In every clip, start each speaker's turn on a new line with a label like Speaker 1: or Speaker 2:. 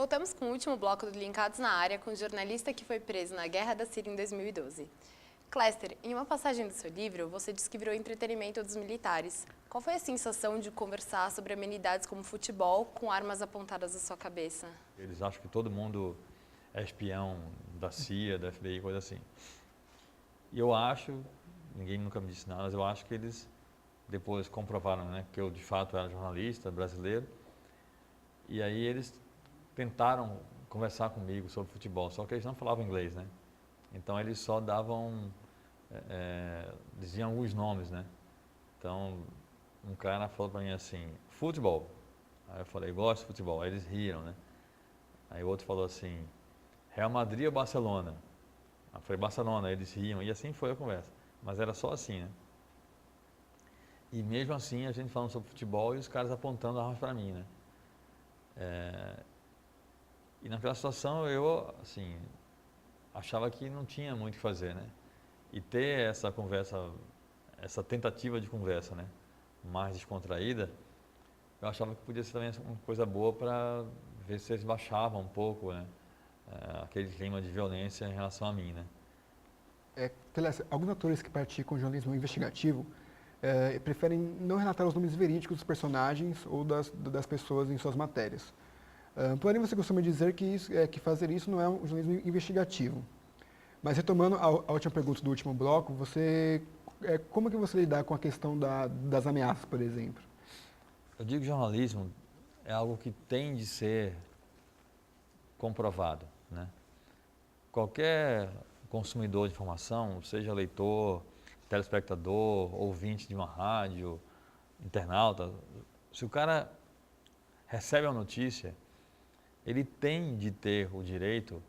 Speaker 1: Voltamos com o último bloco do Linkados na Área com o jornalista que foi preso na Guerra da Síria em 2012. Cléster, em uma passagem do seu livro, você diz que virou entretenimento dos militares. Qual foi a sensação de conversar sobre amenidades como futebol com armas apontadas à sua cabeça?
Speaker 2: Eles acham que todo mundo é espião da CIA, da FBI, coisa assim. E eu acho, ninguém nunca me disse nada, mas eu acho que eles depois comprovaram, né, que eu de fato era jornalista brasileiro. E aí eles tentaram conversar comigo sobre futebol, só que eles não falavam inglês, né? Então eles só davam, diziam alguns nomes, né? Então um cara falou para mim assim, futebol. Aí eu falei, gosto de futebol. Aí eles riram, né? Aí o outro falou assim, Real Madrid ou Barcelona? Aí eu falei, Barcelona. Aí eles riam e assim foi a conversa. Mas era só assim, né? E mesmo assim a gente falando sobre futebol e os caras apontando armas para mim, né? E naquela situação eu, assim, achava que não tinha muito o que fazer, né? E ter essa conversa, essa tentativa de conversa, né? Mais descontraída, eu achava que podia ser também uma coisa boa para ver se eles baixavam um pouco, né? Aquele clima de violência em relação a mim, né?
Speaker 3: Alguns atores que praticam jornalismo investigativo preferem não relatar os nomes verídicos dos personagens ou das pessoas em suas matérias. Porém, você costuma dizer que fazer isso não é um jornalismo investigativo. Mas retomando a última pergunta do último bloco, como que você lidar com a questão das ameaças, por exemplo?
Speaker 2: Eu digo que jornalismo é algo que tem de ser comprovado, né? Qualquer consumidor de informação, seja leitor, telespectador, ouvinte de uma rádio, internauta, se o cara recebe a notícia, ele tem de ter o direito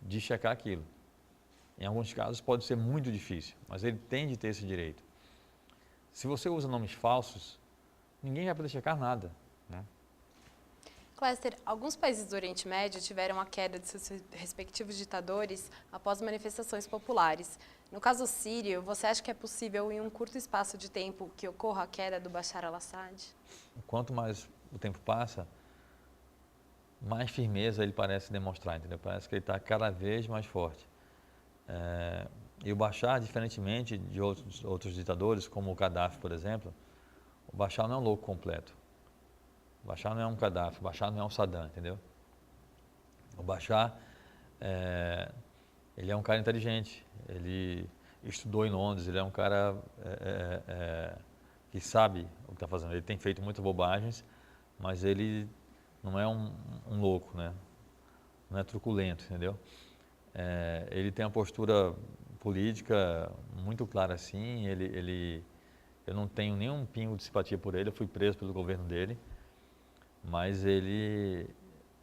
Speaker 2: de checar aquilo. Em alguns casos pode ser muito difícil, mas ele tem de ter esse direito. Se você usa nomes falsos, ninguém vai poder checar nada, né?
Speaker 1: Cléster, alguns países do Oriente Médio tiveram a queda de seus respectivos ditadores após manifestações populares. No caso sírio, você acha que é possível, em um curto espaço de tempo, que ocorra a queda do Bashar al-Assad?
Speaker 2: Quanto mais o tempo passa, mais firmeza ele parece demonstrar, entendeu? Parece que ele está cada vez mais forte. E o Bashar, diferentemente de outros ditadores, como o Gaddafi, por exemplo, o Bashar não é um louco completo. O Bashar não é um Gaddafi, o Bashar não é um Saddam, entendeu? O Bashar, ele é um cara inteligente, ele estudou em Londres, ele é um cara que sabe o que está fazendo. Ele tem feito muitas bobagens, mas ele não é um louco, né? Não é truculento, entendeu? Ele tem uma postura política muito clara assim, eu não tenho nenhum pingo de simpatia por ele, eu fui preso pelo governo dele, mas ele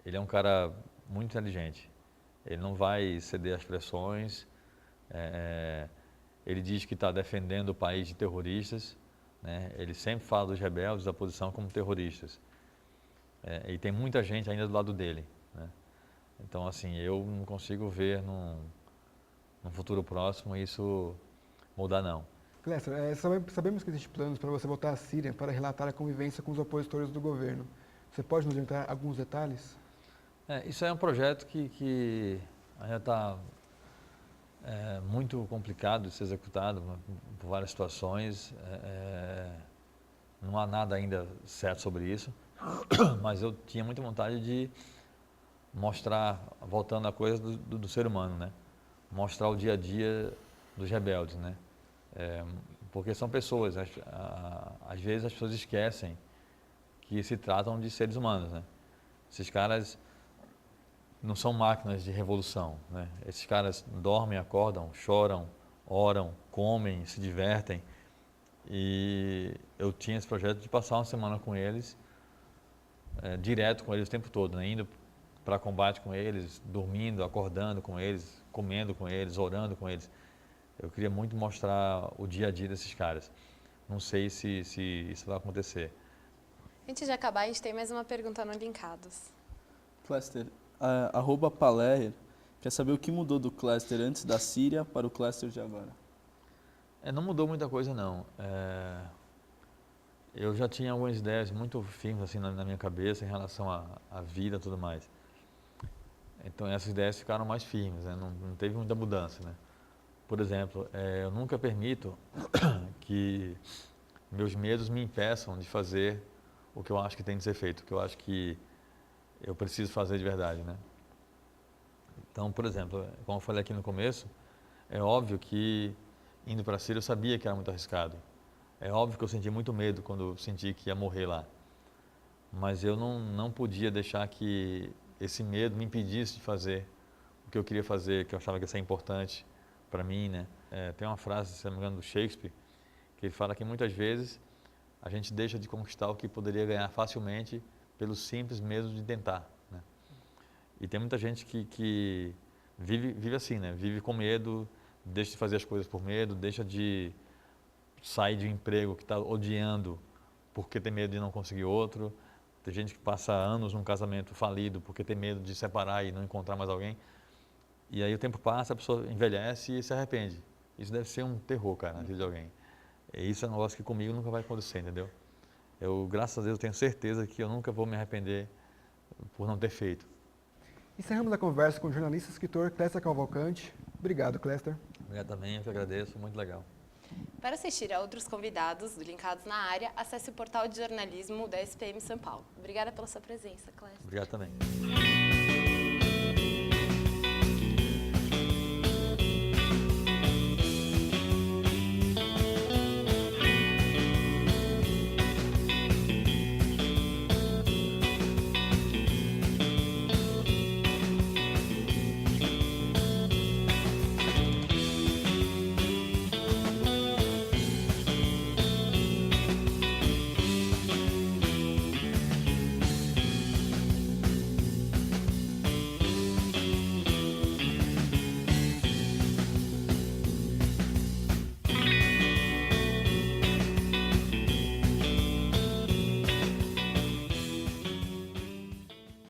Speaker 2: é um cara muito inteligente. Ele não vai ceder às pressões, ele diz que está defendendo o país de terroristas, né? Ele sempre fala dos rebeldes da oposição como terroristas. E tem muita gente ainda do lado dele, né? Então, assim, eu não consigo ver num futuro próximo isso mudar, não.
Speaker 3: Cléster, sabemos que existem planos para você voltar à Síria para relatar a convivência com os opositores do governo. Você pode nos dar alguns detalhes?
Speaker 2: Isso é um projeto que ainda está muito complicado de ser executado por várias situações. Não há nada ainda certo sobre isso, mas eu tinha muita vontade de mostrar, voltando à coisa do ser humano, né? Mostrar o dia a dia dos rebeldes, né? Porque são pessoas, às vezes as pessoas esquecem que se tratam de seres humanos, né? Esses caras não são máquinas de revolução, né? Esses caras dormem, acordam, choram, oram, comem, se divertem. E eu tinha esse projeto de passar uma semana com eles, direto com eles o tempo todo, né? Indo para combate com eles, dormindo, acordando com eles, comendo com eles, orando com eles. Eu queria muito mostrar o dia a dia desses caras. Não sei se isso vai acontecer.
Speaker 1: Antes de acabar, a gente tem mais uma pergunta no Linkados.
Speaker 4: Cléster, @Paler quer saber o que mudou do Cléster antes da Síria para o Cléster de agora.
Speaker 2: Não mudou muita coisa, não. Eu já tinha algumas ideias muito firmes assim na minha cabeça em relação à vida e tudo mais. Então essas ideias ficaram mais firmes, né? Não teve muita mudança, né? Por exemplo, eu nunca permito que meus medos me impeçam de fazer o que eu acho que tem de ser feito, o que eu acho que eu preciso fazer de verdade, né? Então, por exemplo, como eu falei aqui no começo, é óbvio que indo para a Síria eu sabia que era muito arriscado. É óbvio que eu senti muito medo quando senti que ia morrer lá. Mas eu não podia deixar que esse medo me impedisse de fazer o que eu queria fazer, que eu achava que ia ser importante para mim, né? Tem uma frase, se não me engano, do Shakespeare, que ele fala que muitas vezes a gente deixa de conquistar o que poderia ganhar facilmente pelo simples medo de tentar, né? E tem muita gente que vive assim, né? Vive com medo, deixa de fazer as coisas por medo, deixa de sair de um emprego que está odiando porque tem medo de não conseguir outro. Tem gente que passa anos num casamento falido porque tem medo de separar e não encontrar mais alguém. E aí o tempo passa, a pessoa envelhece e se arrepende. Isso deve ser um terror, cara, na vida de alguém. E isso é um negócio que comigo nunca vai acontecer, entendeu? Eu, graças a Deus, tenho certeza que eu nunca vou me arrepender por não ter feito.
Speaker 3: Encerramos a conversa com o jornalista e escritor Cléster Cavalcante. Obrigado, Cléster.
Speaker 2: Obrigado também, eu que agradeço, muito legal.
Speaker 1: Para assistir a outros convidados do Linkados na Área, acesse o portal de jornalismo da SPM São Paulo. Obrigada pela sua presença, Cléster.
Speaker 2: Obrigado também.